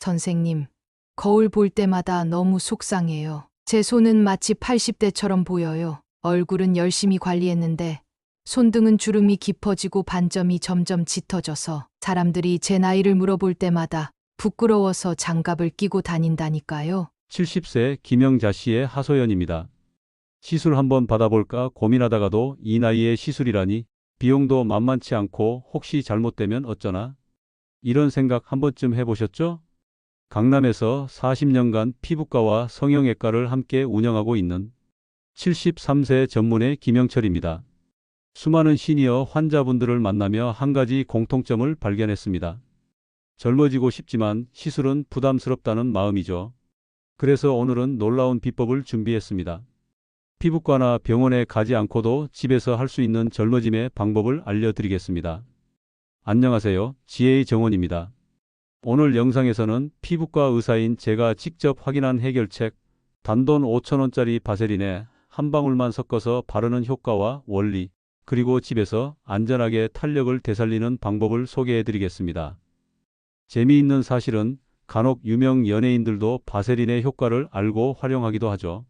선생님, 거울 볼 때마다 너무 속상해요. 제 손은 마치 80대처럼 보여요. 얼굴은 열심히 관리했는데 손등은 주름이 깊어지고 반점이 점점 짙어져서 사람들이 제 나이를 물어볼 때마다 부끄러워서 장갑을 끼고 다닌다니까요. 70세 김영자 씨의 하소연입니다. 시술 한번 받아볼까 고민하다가도 이 나이에 시술이라니 비용도 만만치 않고 혹시 잘못되면 어쩌나? 이런 생각 한 번쯤 해보셨죠? 강남에서 40년간 피부과와 성형외과를 함께 운영하고 있는 73세 전문의 김영철입니다. 수많은 시니어 환자분들을 만나며 한 가지 공통점을 발견했습니다. 젊어지고 싶지만 시술은 부담스럽다는 마음이죠. 그래서 오늘은 놀라운 비법을 준비했습니다. 피부과나 병원에 가지 않고도 집에서 할 수 있는 젊어짐의 방법을 알려드리겠습니다. 안녕하세요. 지혜의 정원입니다. 오늘 영상에서는 피부과 의사인 제가 직접 확인한 해결책, 단돈 5,000원짜리 바세린에 한 방울만 섞어서 바르는 효과와 원리, 그리고 집에서 안전하게 탄력을 되살리는 방법을 소개해드리겠습니다. 재미있는 사실은 간혹 유명 연예인들도 바세린의 효과를 알고 활용하기도 하죠.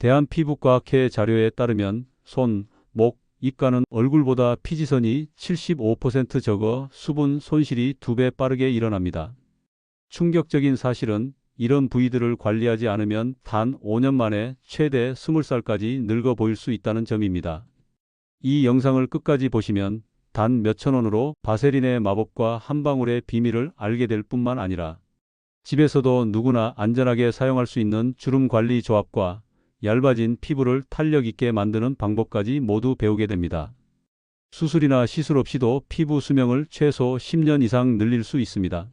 대한피부과학회 자료에 따르면 손, 목, 입가는 얼굴보다 피지선이 75% 적어 수분 손실이 2배 빠르게 일어납니다. 충격적인 사실은 이런 부위들을 관리하지 않으면 단 5년 만에 최대 20살까지 늙어 보일 수 있다는 점입니다. 이 영상을 끝까지 보시면 단 몇천 원으로 바세린의 마법과 한 방울의 비밀을 알게 될 뿐만 아니라 집에서도 누구나 안전하게 사용할 수 있는 주름 관리 조합과 얇아진 피부를 탄력 있게 만드는 방법까지 모두 배우게 됩니다. 수술이나 시술 없이도 피부 수명을 최소 10년 이상 늘릴 수 있습니다.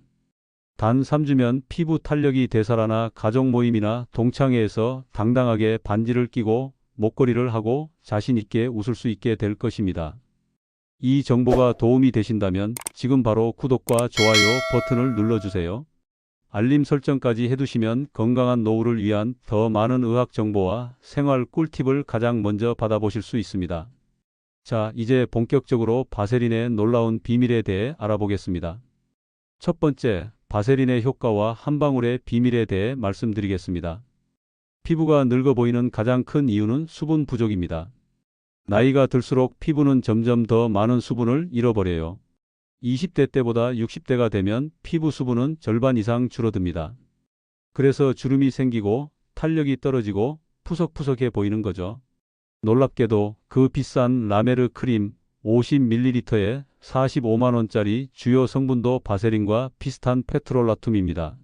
단 3주면 피부 탄력이 되살아나 가족 모임이나 동창회에서 당당하게 반지를 끼고 목걸이를 하고 자신 있게 웃을 수 있게 될 것입니다. 이 정보가 도움이 되신다면 지금 바로 구독과 좋아요 버튼을 눌러주세요. 알림 설정까지 해두시면 건강한 노후를 위한 더 많은 의학 정보와 생활 꿀팁을 가장 먼저 받아보실 수 있습니다. 자, 이제 본격적으로 바세린의 놀라운 비밀에 대해 알아보겠습니다. 첫 번째, 바세린의 효과와 한 방울의 비밀에 대해 말씀드리겠습니다. 피부가 늙어 보이는 가장 큰 이유는 수분 부족입니다. 나이가 들수록 피부는 점점 더 많은 수분을 잃어버려요. 20대 때보다 60대가 되면 피부 수분은 절반 이상 줄어듭니다. 그래서 주름이 생기고 탄력이 떨어지고 푸석푸석해 보이는 거죠. 놀랍게도 그 비싼 라메르 크림 50ml에 45만원짜리 주요 성분도 바세린과 비슷한 페트롤라툼입니다.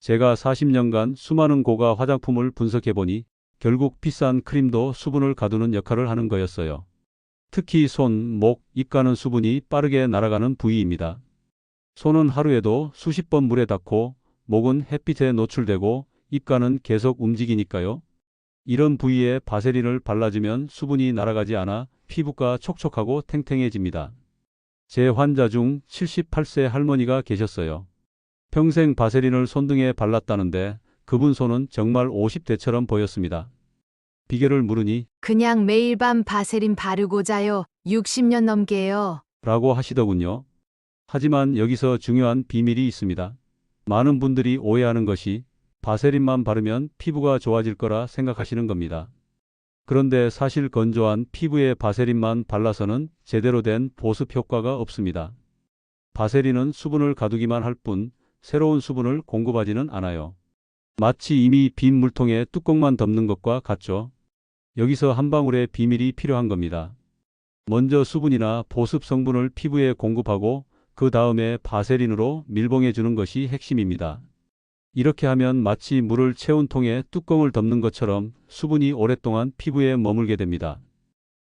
제가 40년간 수많은 고가 화장품을 분석해보니 결국 비싼 크림도 수분을 가두는 역할을 하는 거였어요. 특히 손, 목, 입가는 수분이 빠르게 날아가는 부위입니다. 손은 하루에도 수십 번 물에 닿고 목은 햇빛에 노출되고 입가는 계속 움직이니까요. 이런 부위에 바세린을 발라주면 수분이 날아가지 않아 피부가 촉촉하고 탱탱해집니다. 제 환자 중 78세 할머니가 계셨어요. 평생 바세린을 손등에 발랐다는데 그분 손은 정말 50대처럼 보였습니다. 비결을 물으니 그냥 매일 밤 바세린 바르고 자요. 60년 넘게요. 라고 하시더군요. 하지만 여기서 중요한 비밀이 있습니다. 많은 분들이 오해하는 것이 바세린만 바르면 피부가 좋아질 거라 생각하시는 겁니다. 그런데 사실 건조한 피부에 바세린만 발라서는 제대로 된 보습 효과가 없습니다. 바세린은 수분을 가두기만 할 뿐 새로운 수분을 공급하지는 않아요. 마치 이미 빈 물통에 뚜껑만 덮는 것과 같죠. 여기서 한 방울의 비밀이 필요한 겁니다. 먼저 수분이나 보습 성분을 피부에 공급하고 그 다음에 바세린으로 밀봉해 주는 것이 핵심입니다. 이렇게 하면 마치 물을 채운 통에 뚜껑을 덮는 것처럼 수분이 오랫동안 피부에 머물게 됩니다.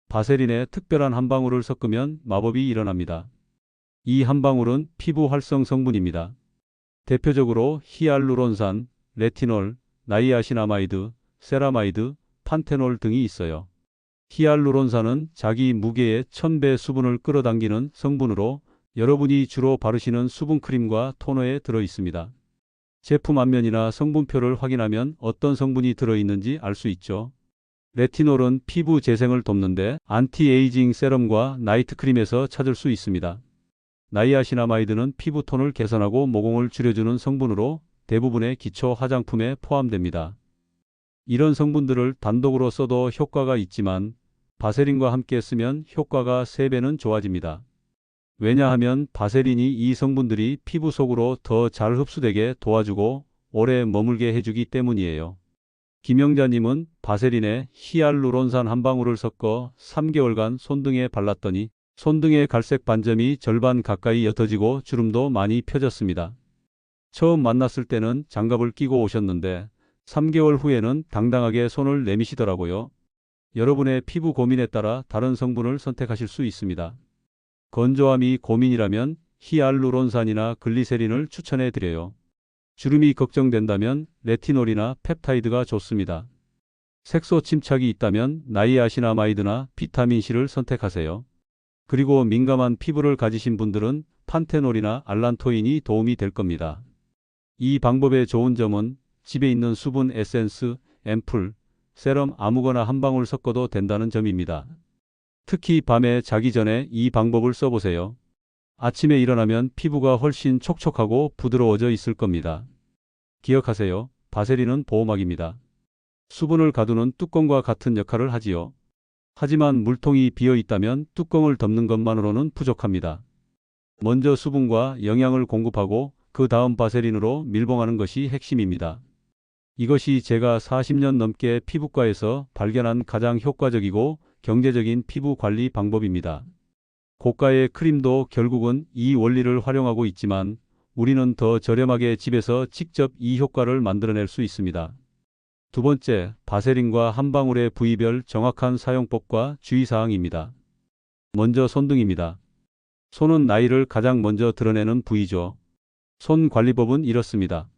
바세린에 특별한 한 방울을 섞으면 마법이 일어납니다. 이 한 방울은 피부 활성 성분입니다. 대표적으로 히알루론산, 레티놀, 나이아신아마이드, 세라마이드, 판테놀 등이 있어요. 히알루론산은 자기 무게의 1000배 수분을 끌어당기는 성분으로 여러분이 주로 바르시는 수분크림과 토너에 들어 있습니다. 제품 앞면이나 성분표를 확인하면 어떤 성분이 들어있는지 알 수 있죠. 레티놀은 피부 재생을 돕는데 안티에이징 세럼과 나이트 크림에서 찾을 수 있습니다. 나이아신아마이드는 피부톤을 개선하고 모공을 줄여주는 성분으로 대부분의 기초 화장품에 포함됩니다. 이런 성분들을 단독으로 써도 효과가 있지만 바세린과 함께 쓰면 효과가 3배는 좋아집니다. 왜냐하면 바세린이 이 성분들이 피부 속으로 더 잘 흡수되게 도와주고 오래 머물게 해주기 때문이에요. 김영자님은 바세린에 히알루론산 한 방울을 섞어 3개월간 손등에 발랐더니 손등의 갈색 반점이 절반 가까이 옅어지고 주름도 많이 펴졌습니다. 처음 만났을 때는 장갑을 끼고 오셨는데 3개월 후에는 당당하게 손을 내미시더라고요. 여러분의 피부 고민에 따라 다른 성분을 선택하실 수 있습니다. 건조함이 고민이라면 히알루론산이나 글리세린을 추천해 드려요. 주름이 걱정된다면 레티놀이나 펩타이드가 좋습니다. 색소 침착이 있다면 나이아신아마이드나 비타민C를 선택하세요. 그리고 민감한 피부를 가지신 분들은 판테놀이나 알란토인이 도움이 될 겁니다. 이 방법의 좋은 점은 집에 있는 수분 에센스, 앰플, 세럼 아무거나 한 방울 섞어도 된다는 점입니다. 특히 밤에 자기 전에 이 방법을 써보세요. 아침에 일어나면 피부가 훨씬 촉촉하고 부드러워져 있을 겁니다. 기억하세요. 바세린은 보호막입니다. 수분을 가두는 뚜껑과 같은 역할을 하지요. 하지만 물통이 비어 있다면 뚜껑을 덮는 것만으로는 부족합니다. 먼저 수분과 영양을 공급하고 그 다음 바세린으로 밀봉하는 것이 핵심입니다. 이것이 제가 40년 넘게 피부과에서 발견한 가장 효과적이고 경제적인 피부 관리 방법입니다. 고가의 크림도 결국은 이 원리를 활용하고 있지만 우리는 더 저렴하게 집에서 직접 이 효과를 만들어낼 수 있습니다. 두 번째, 바세린과 한 방울의 부위별 정확한 사용법과 주의사항입니다. 먼저 손등입니다. 손은 나이를 가장 먼저 드러내는 부위죠. 손 관리법은 이렇습니다.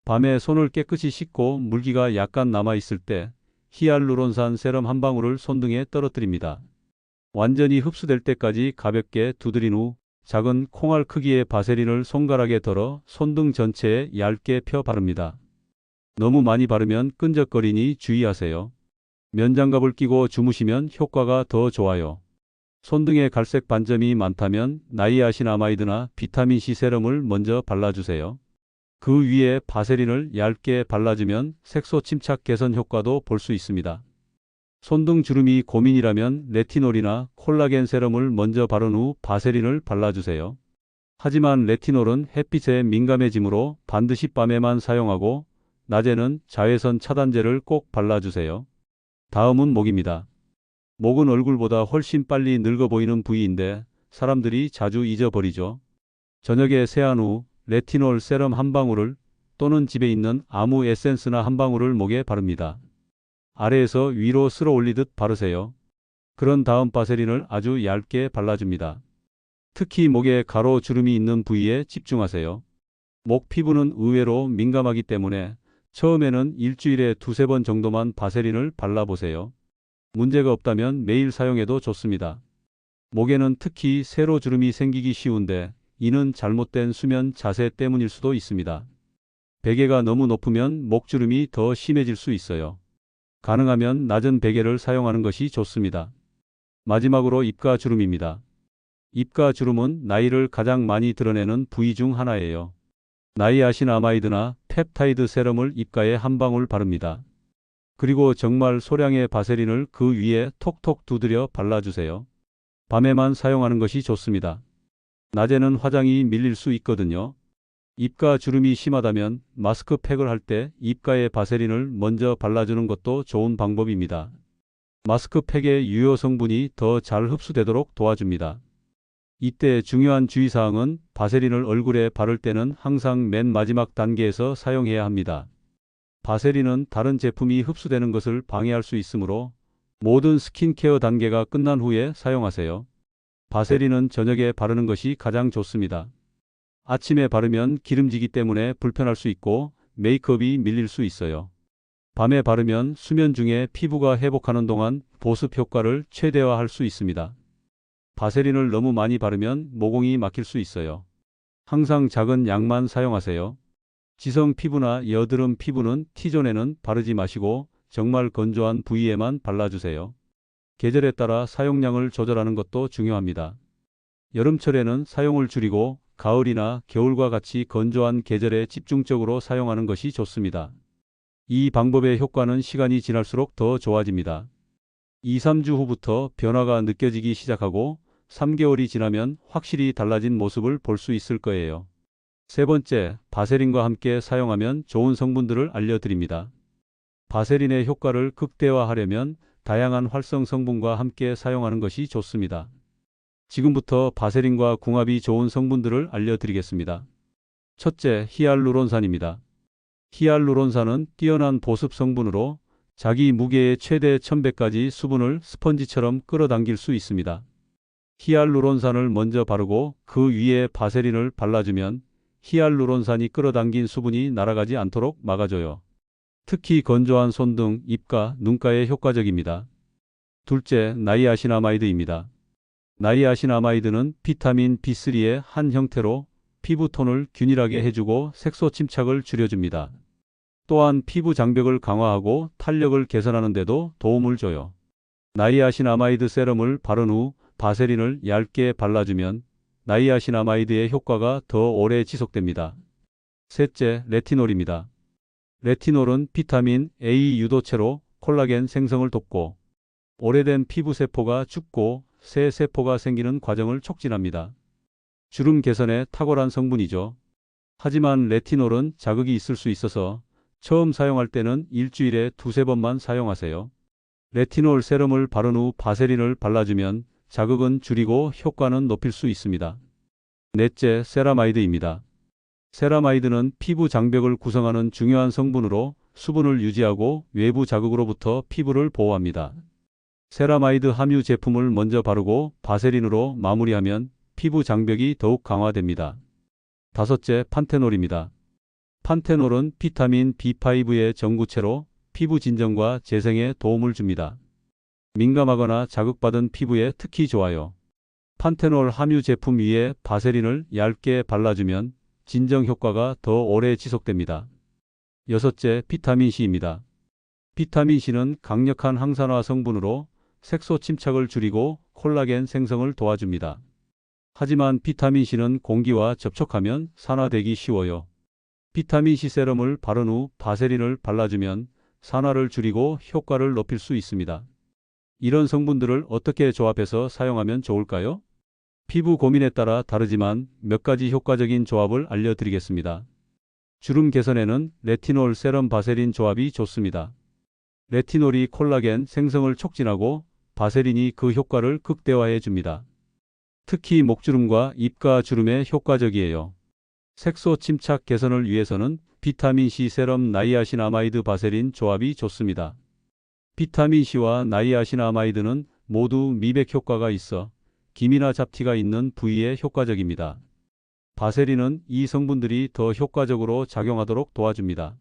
밤에 손을 깨끗이 씻고 물기가 약간 남아있을 때 히알루론산 세럼 한 방울을 손등에 떨어뜨립니다. 완전히 흡수될 때까지 가볍게 두드린 후 작은 콩알 크기의 바세린을 손가락에 덜어 손등 전체에 얇게 펴 바릅니다. 너무 많이 바르면 끈적거리니 주의하세요. 면장갑을 끼고 주무시면 효과가 더 좋아요. 손등에 갈색 반점이 많다면 나이아신아마이드나 비타민C 세럼을 먼저 발라주세요. 그 위에 바세린을 얇게 발라주면 색소 침착 개선 효과도 볼 수 있습니다. 손등 주름이 고민이라면 레티놀이나 콜라겐 세럼을 먼저 바른 후 바세린을 발라주세요. 하지만 레티놀은 햇빛에 민감해지므로 반드시 밤에만 사용하고 낮에는 자외선 차단제를 꼭 발라주세요. 다음은 목입니다. 목은 얼굴보다 훨씬 빨리 늙어 보이는 부위인데 사람들이 자주 잊어버리죠. 저녁에 세안 후 레티놀 세럼 한 방울을 또는 집에 있는 아무 에센스나 한 방울을 목에 바릅니다. 아래에서 위로 쓸어 올리듯 바르세요. 그런 다음 바세린을 아주 얇게 발라줍니다. 특히 목에 가로 주름이 있는 부위에 집중하세요. 목 피부는 의외로 민감하기 때문에 처음에는 일주일에 2~3번 정도만 바세린을 발라보세요. 문제가 없다면 매일 사용해도 좋습니다. 목에는 특히 세로 주름이 생기기 쉬운데 이는 잘못된 수면 자세 때문일 수도 있습니다. 베개가 너무 높으면 목주름이 더 심해질 수 있어요. 가능하면 낮은 베개를 사용하는 것이 좋습니다. 마지막으로 입가 주름입니다. 입가 주름은 나이를 가장 많이 드러내는 부위 중 하나예요. 나이아신아마이드나 펩타이드 세럼을 입가에 한 방울 바릅니다. 그리고 정말 소량의 바세린을 그 위에 톡톡 두드려 발라주세요. 밤에만 사용하는 것이 좋습니다. 낮에는 화장이 밀릴 수 있거든요. 입가 주름이 심하다면 마스크팩을 할 때 입가에 바세린을 먼저 발라주는 것도 좋은 방법입니다. 마스크팩의 유효 성분이 더 잘 흡수되도록 도와줍니다. 이때 중요한 주의사항은 바세린을 얼굴에 바를 때는 항상 맨 마지막 단계에서 사용해야 합니다. 바세린은 다른 제품이 흡수되는 것을 방해할 수 있으므로 모든 스킨케어 단계가 끝난 후에 사용하세요. 바세린은 저녁에 바르는 것이 가장 좋습니다. 아침에 바르면 기름지기 때문에 불편할 수 있고 메이크업이 밀릴 수 있어요. 밤에 바르면 수면 중에 피부가 회복하는 동안 보습 효과를 최대화할 수 있습니다. 바세린을 너무 많이 바르면 모공이 막힐 수 있어요. 항상 작은 양만 사용하세요. 지성 피부나 여드름 피부는 T존에는 바르지 마시고 정말 건조한 부위에만 발라주세요. 계절에 따라 사용량을 조절하는 것도 중요합니다. 여름철에는 사용을 줄이고 가을이나 겨울과 같이 건조한 계절에 집중적으로 사용하는 것이 좋습니다. 이 방법의 효과는 시간이 지날수록 더 좋아집니다. 2, 3주 후부터 변화가 느껴지기 시작하고 3개월이 지나면 확실히 달라진 모습을 볼 수 있을 거예요. 세 번째, 바세린과 함께 사용하면 좋은 성분들을 알려드립니다. 바세린의 효과를 극대화하려면 다양한 활성 성분과 함께 사용하는 것이 좋습니다. 지금부터 바세린과 궁합이 좋은 성분들을 알려드리겠습니다. 첫째, 히알루론산입니다. 히알루론산은 뛰어난 보습 성분으로 자기 무게의 최대 1000배까지 수분을 스펀지처럼 끌어당길 수 있습니다. 히알루론산을 먼저 바르고 그 위에 바세린을 발라주면 히알루론산이 끌어당긴 수분이 날아가지 않도록 막아줘요. 특히 건조한 손등, 입가, 눈가에 효과적입니다. 둘째, 나이아신아마이드입니다. 나이아신아마이드는 비타민 B3의 한 형태로 피부톤을 균일하게 해주고 색소 침착을 줄여줍니다. 또한 피부 장벽을 강화하고 탄력을 개선하는 데도 도움을 줘요. 나이아신아마이드 세럼을 바른 후 바세린을 얇게 발라주면 나이아신아마이드의 효과가 더 오래 지속됩니다. 셋째, 레티놀입니다. 레티놀은 비타민 A 유도체로 콜라겐 생성을 돕고 오래된 피부 세포가 죽고 새 세포가 생기는 과정을 촉진합니다. 주름 개선에 탁월한 성분이죠. 하지만 레티놀은 자극이 있을 수 있어서 처음 사용할 때는 일주일에 두세 번만 사용하세요. 레티놀 세럼을 바른 후 바세린을 발라주면 자극은 줄이고 효과는 높일 수 있습니다. 넷째, 세라마이드입니다. 세라마이드는 피부 장벽을 구성하는 중요한 성분으로 수분을 유지하고 외부 자극으로부터 피부를 보호합니다. 세라마이드 함유 제품을 먼저 바르고 바세린으로 마무리하면 피부 장벽이 더욱 강화됩니다. 다섯째, 판테놀입니다. 판테놀은 비타민 B5의 전구체로 피부 진정과 재생에 도움을 줍니다. 민감하거나 자극받은 피부에 특히 좋아요. 판테놀 함유 제품 위에 바세린을 얇게 발라주면 진정 효과가 더 오래 지속됩니다. 여섯째, 비타민C입니다. 비타민C는 강력한 항산화 성분으로 색소 침착을 줄이고 콜라겐 생성을 도와줍니다. 하지만 비타민C는 공기와 접촉하면 산화되기 쉬워요. 비타민C 세럼을 바른 후 바세린을 발라주면 산화를 줄이고 효과를 높일 수 있습니다. 이런 성분들을 어떻게 조합해서 사용하면 좋을까요? 피부 고민에 따라 다르지만 몇 가지 효과적인 조합을 알려드리겠습니다. 주름 개선에는 레티놀 세럼 바세린 조합이 좋습니다. 레티놀이 콜라겐 생성을 촉진하고 바세린이 그 효과를 극대화해 줍니다. 특히 목주름과 입가 주름에 효과적이에요. 색소 침착 개선을 위해서는 비타민C 세럼 나이아신아마이드 바세린 조합이 좋습니다. 비타민C와 나이아신아마이드는 모두 미백 효과가 있어 기미나 잡티가 있는 부위에 효과적입니다. 바세린은 이 성분들이 더 효과적으로 작용하도록 도와줍니다.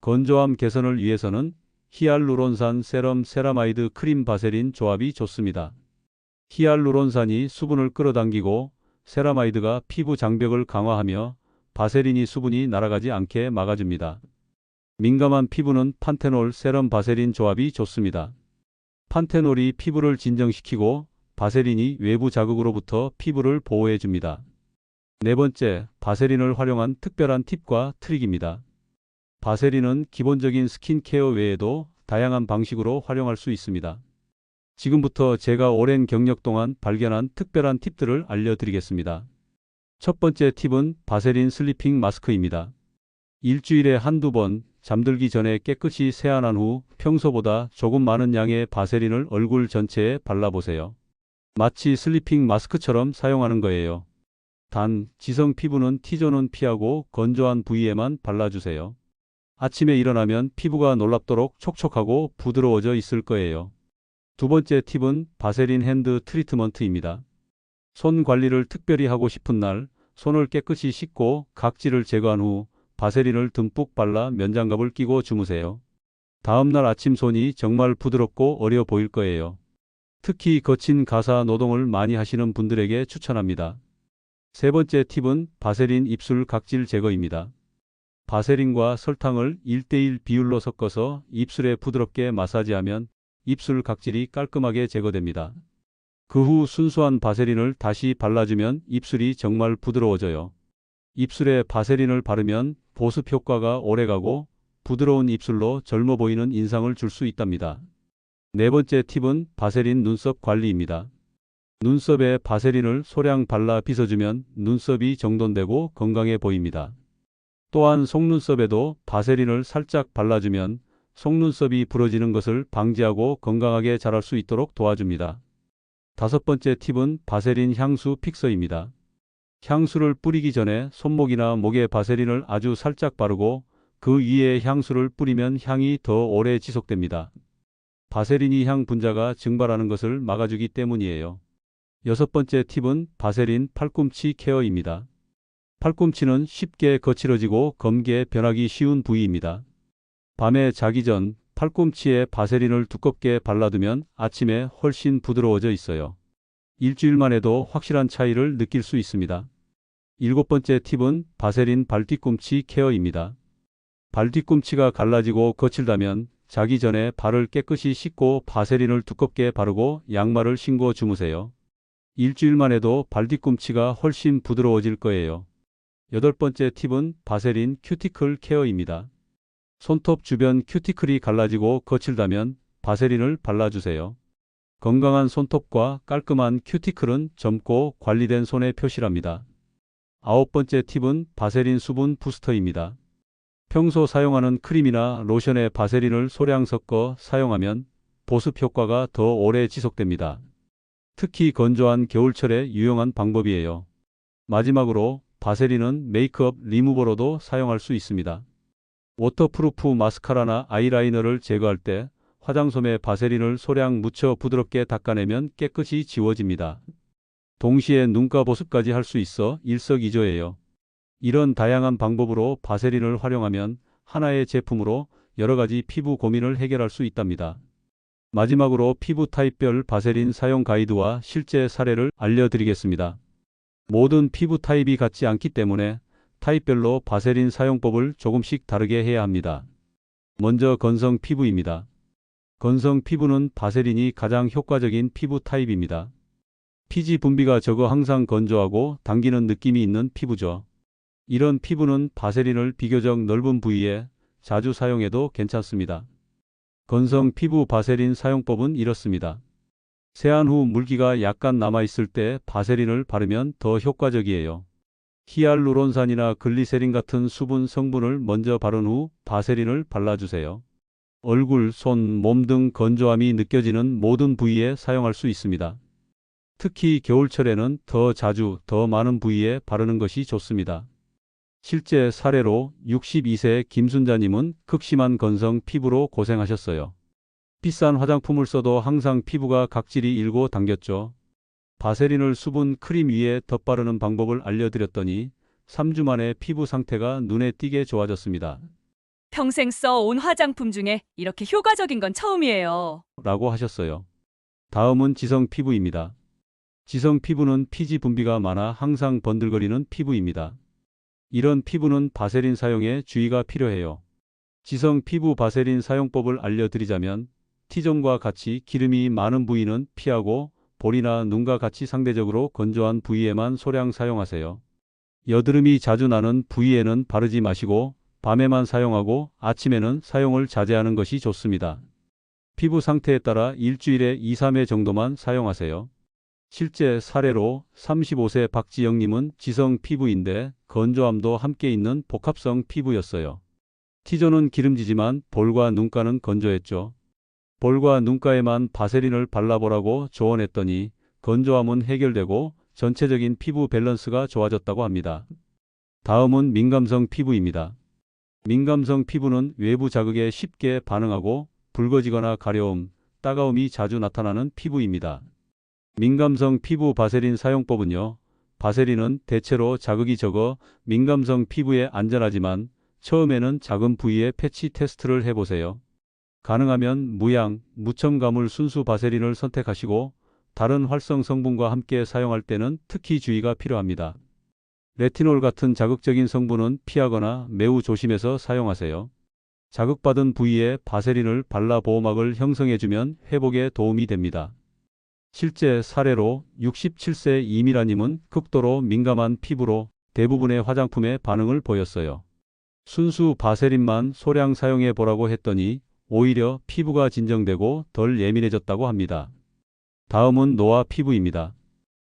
건조함 개선을 위해서는 히알루론산 세럼 세라마이드 크림 바세린 조합이 좋습니다. 히알루론산이 수분을 끌어당기고 세라마이드가 피부 장벽을 강화하며 바세린이 수분이 날아가지 않게 막아줍니다. 민감한 피부는 판테놀 세럼 바세린 조합이 좋습니다. 판테놀이 피부를 진정시키고 바세린이 외부 자극으로부터 피부를 보호해 줍니다. 네 번째, 바세린을 활용한 특별한 팁과 트릭입니다. 바세린은 기본적인 스킨케어 외에도 다양한 방식으로 활용할 수 있습니다. 지금부터 제가 오랜 경력 동안 발견한 특별한 팁들을 알려드리겠습니다. 첫 번째 팁은 바세린 슬리핑 마스크입니다. 일주일에 한두 번 잠들기 전에 깨끗이 세안한 후 평소보다 조금 많은 양의 바세린을 얼굴 전체에 발라보세요. 마치 슬리핑 마스크처럼 사용하는 거예요. 단, 지성 피부는 T존은 피하고 건조한 부위에만 발라주세요. 아침에 일어나면 피부가 놀랍도록 촉촉하고 부드러워져 있을 거예요. 두 번째 팁은 바세린 핸드 트리트먼트입니다. 손 관리를 특별히 하고 싶은 날, 손을 깨끗이 씻고 각질을 제거한 후 바세린을 듬뿍 발라 면장갑을 끼고 주무세요. 다음날 아침 손이 정말 부드럽고 어려 보일 거예요. 특히 거친 가사 노동을 많이 하시는 분들에게 추천합니다. 세 번째 팁은 바세린 입술 각질 제거입니다. 바세린과 설탕을 1:1 비율로 섞어서 입술에 부드럽게 마사지하면 입술 각질이 깔끔하게 제거됩니다. 그 후 순수한 바세린을 다시 발라주면 입술이 정말 부드러워져요. 입술에 바세린을 바르면 보습 효과가 오래가고 부드러운 입술로 젊어 보이는 인상을 줄 수 있답니다. 네 번째 팁은 바세린 눈썹 관리입니다. 눈썹에 바세린을 소량 발라 빗어주면 눈썹이 정돈되고 건강해 보입니다. 또한 속눈썹에도 바세린을 살짝 발라주면 속눈썹이 부러지는 것을 방지하고 건강하게 자랄 수 있도록 도와줍니다. 다섯 번째 팁은 바세린 향수 픽서입니다. 향수를 뿌리기 전에 손목이나 목에 바세린을 아주 살짝 바르고 그 위에 향수를 뿌리면 향이 더 오래 지속됩니다. 바세린이 향 분자가 증발하는 것을 막아주기 때문이에요. 여섯 번째 팁은 바세린 팔꿈치 케어입니다. 팔꿈치는 쉽게 거칠어지고 검게 변하기 쉬운 부위입니다. 밤에 자기 전 팔꿈치에 바세린을 두껍게 발라두면 아침에 훨씬 부드러워져 있어요. 일주일만 해도 확실한 차이를 느낄 수 있습니다. 일곱 번째 팁은 바세린 발뒤꿈치 케어입니다. 발뒤꿈치가 갈라지고 거칠다면 자기 전에 발을 깨끗이 씻고 바세린을 두껍게 바르고 양말을 신고 주무세요. 일주일만 해도 발뒤꿈치가 훨씬 부드러워질 거예요. 여덟 번째 팁은 바세린 큐티클 케어입니다. 손톱 주변 큐티클이 갈라지고 거칠다면 바세린을 발라주세요. 건강한 손톱과 깔끔한 큐티클은 젊고 관리된 손의 표시랍니다. 아홉 번째 팁은 바세린 수분 부스터입니다. 평소 사용하는 크림이나 로션에 바세린을 소량 섞어 사용하면 보습 효과가 더 오래 지속됩니다. 특히 건조한 겨울철에 유용한 방법이에요. 마지막으로 바세린은 메이크업 리무버로도 사용할 수 있습니다. 워터프루프 마스카라나 아이라이너를 제거할 때 화장솜에 바세린을 소량 묻혀 부드럽게 닦아내면 깨끗이 지워집니다. 동시에 눈가 보습까지 할 수 있어 일석이조예요. 이런 다양한 방법으로 바세린을 활용하면 하나의 제품으로 여러 가지 피부 고민을 해결할 수 있답니다. 마지막으로 피부 타입별 바세린 사용 가이드와 실제 사례를 알려드리겠습니다. 모든 피부 타입이 같지 않기 때문에 타입별로 바세린 사용법을 조금씩 다르게 해야 합니다. 먼저 건성 피부입니다. 건성 피부는 바세린이 가장 효과적인 피부 타입입니다. 피지 분비가 적어 항상 건조하고 당기는 느낌이 있는 피부죠. 이런 피부는 바세린을 비교적 넓은 부위에 자주 사용해도 괜찮습니다. 건성 피부 바세린 사용법은 이렇습니다. 세안 후 물기가 약간 남아있을 때 바세린을 바르면 더 효과적이에요. 히알루론산이나 글리세린 같은 수분 성분을 먼저 바른 후 바세린을 발라주세요. 얼굴, 손, 몸 등 건조함이 느껴지는 모든 부위에 사용할 수 있습니다. 특히 겨울철에는 더 자주, 더 많은 부위에 바르는 것이 좋습니다. 실제 사례로 62세 김순자님은 극심한 건성 피부로 고생하셨어요. 비싼 화장품을 써도 항상 피부가 각질이 일고 당겼죠. 바세린을 수분 크림 위에 덧바르는 방법을 알려드렸더니 3주 만에 피부 상태가 눈에 띄게 좋아졌습니다. 평생 써온 화장품 중에 이렇게 효과적인 건 처음이에요. 라고 하셨어요. 다음은 지성 피부입니다. 지성 피부는 피지 분비가 많아 항상 번들거리는 피부입니다. 이런 피부는 바세린 사용에 주의가 필요해요. 지성 피부 바세린 사용법을 알려드리자면 T존과 같이 기름이 많은 부위는 피하고 볼이나 눈과 같이 상대적으로 건조한 부위에만 소량 사용하세요. 여드름이 자주 나는 부위에는 바르지 마시고 밤에만 사용하고 아침에는 사용을 자제하는 것이 좋습니다. 피부 상태에 따라 일주일에 2-3회 정도만 사용하세요. 실제 사례로 35세 박지영님은 지성 피부인데 건조함도 함께 있는 복합성 피부였어요. T존은 기름지지만 볼과 눈가는 건조했죠. 볼과 눈가에만 바세린을 발라보라고 조언했더니 건조함은 해결되고 전체적인 피부 밸런스가 좋아졌다고 합니다. 다음은 민감성 피부입니다. 민감성 피부는 외부 자극에 쉽게 반응하고 붉어지거나 가려움, 따가움이 자주 나타나는 피부입니다. 민감성 피부 바세린 사용법은요. 바세린은 대체로 자극이 적어 민감성 피부에 안전하지만 처음에는 작은 부위에 패치 테스트를 해보세요. 가능하면 무향, 무첨가물 순수 바세린을 선택하시고 다른 활성 성분과 함께 사용할 때는 특히 주의가 필요합니다. 레티놀 같은 자극적인 성분은 피하거나 매우 조심해서 사용하세요. 자극받은 부위에 바세린을 발라 보호막을 형성해주면 회복에 도움이 됩니다. 실제 사례로 67세 이미라님은 극도로 민감한 피부로 대부분의 화장품에 반응을 보였어요. 순수 바세린만 소량 사용해 보라고 했더니 오히려 피부가 진정되고 덜 예민해졌다고 합니다. 다음은 노화 피부입니다.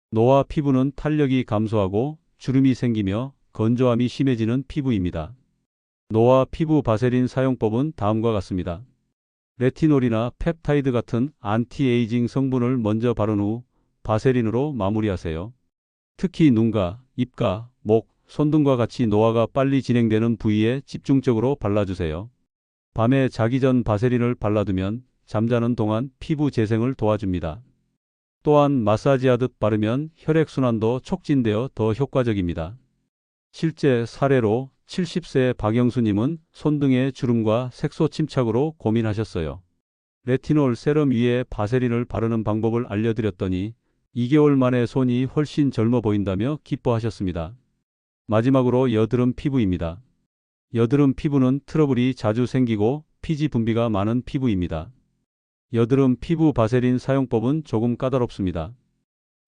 노화 피부는 탄력이 감소하고 주름이 생기며 건조함이 심해지는 피부입니다. 노화 피부 바세린 사용법은 다음과 같습니다. 레티놀이나 펩타이드 같은 안티에이징 성분을 먼저 바른 후 바세린으로 마무리하세요. 특히 눈가, 입가, 목, 손등과 같이 노화가 빨리 진행되는 부위에 집중적으로 발라주세요. 밤에 자기 전 바세린을 발라두면 잠자는 동안 피부 재생을 도와줍니다. 또한 마사지하듯 바르면 혈액순환도 촉진되어 더 효과적입니다. 실제 사례로 70세 박영수님은 손등의 주름과 색소 침착으로 고민하셨어요. 레티놀 세럼 위에 바세린을 바르는 방법을 알려드렸더니 2개월 만에 손이 훨씬 젊어 보인다며 기뻐하셨습니다. 마지막으로 여드름 피부입니다. 여드름 피부는 트러블이 자주 생기고 피지 분비가 많은 피부입니다. 여드름 피부 바세린 사용법은 조금 까다롭습니다.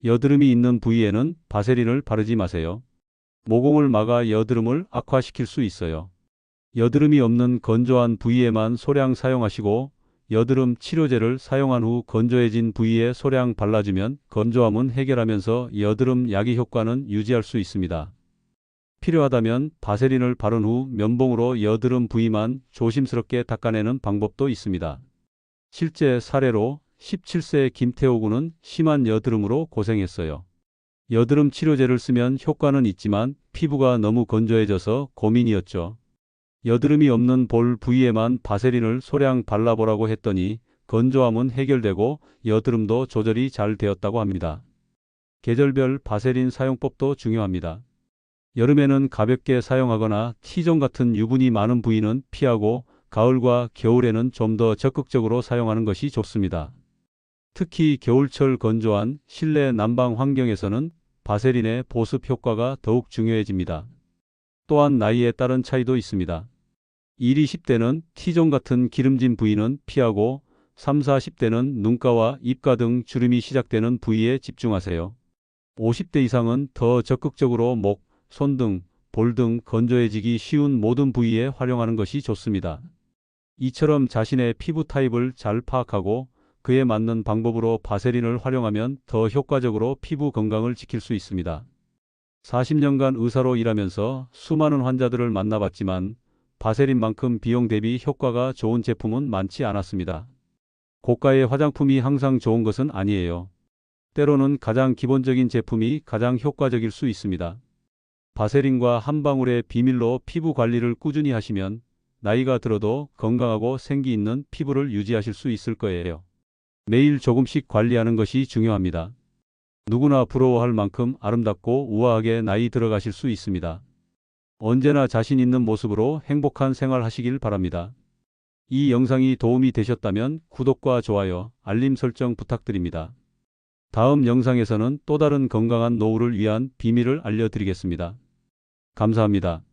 여드름이 있는 부위에는 바세린을 바르지 마세요. 모공을 막아 여드름을 악화시킬 수 있어요. 여드름이 없는 건조한 부위에만 소량 사용하시고 여드름 치료제를 사용한 후 건조해진 부위에 소량 발라주면 건조함은 해결하면서 여드름 약의 효과는 유지할 수 있습니다. 필요하다면 바세린을 바른 후 면봉으로 여드름 부위만 조심스럽게 닦아내는 방법도 있습니다. 실제 사례로 17세 김태호 군은 심한 여드름으로 고생했어요. 여드름 치료제를 쓰면 효과는 있지만 피부가 너무 건조해져서 고민이었죠. 여드름이 없는 볼 부위에만 바세린을 소량 발라보라고 했더니 건조함은 해결되고 여드름도 조절이 잘 되었다고 합니다. 계절별 바세린 사용법도 중요합니다. 여름에는 가볍게 사용하거나 T존 같은 유분이 많은 부위는 피하고 가을과 겨울에는 좀 더 적극적으로 사용하는 것이 좋습니다. 특히 겨울철 건조한 실내 난방 환경에서는 바세린의 보습 효과가 더욱 중요해집니다. 또한 나이에 따른 차이도 있습니다. 1, 20대는 T존 같은 기름진 부위는 피하고 3, 40대는 눈가와 입가 등 주름이 시작되는 부위에 집중하세요. 50대 이상은 더 적극적으로 목, 손등, 볼 등 건조해지기 쉬운 모든 부위에 활용하는 것이 좋습니다. 이처럼 자신의 피부 타입을 잘 파악하고 그에 맞는 방법으로 바세린을 활용하면 더 효과적으로 피부 건강을 지킬 수 있습니다. 40년간 의사로 일하면서 수많은 환자들을 만나봤지만 바세린만큼 비용 대비 효과가 좋은 제품은 많지 않았습니다. 고가의 화장품이 항상 좋은 것은 아니에요. 때로는 가장 기본적인 제품이 가장 효과적일 수 있습니다. 바세린과 한 방울의 비밀로 피부 관리를 꾸준히 하시면 나이가 들어도 건강하고 생기 있는 피부를 유지하실 수 있을 거예요. 매일 조금씩 관리하는 것이 중요합니다. 누구나 부러워할 만큼 아름답고 우아하게 나이 들어가실 수 있습니다. 언제나 자신 있는 모습으로 행복한 생활 하시길 바랍니다. 이 영상이 도움이 되셨다면 구독과 좋아요, 알림 설정 부탁드립니다. 다음 영상에서는 또 다른 건강한 노후를 위한 비밀을 알려드리겠습니다. 감사합니다.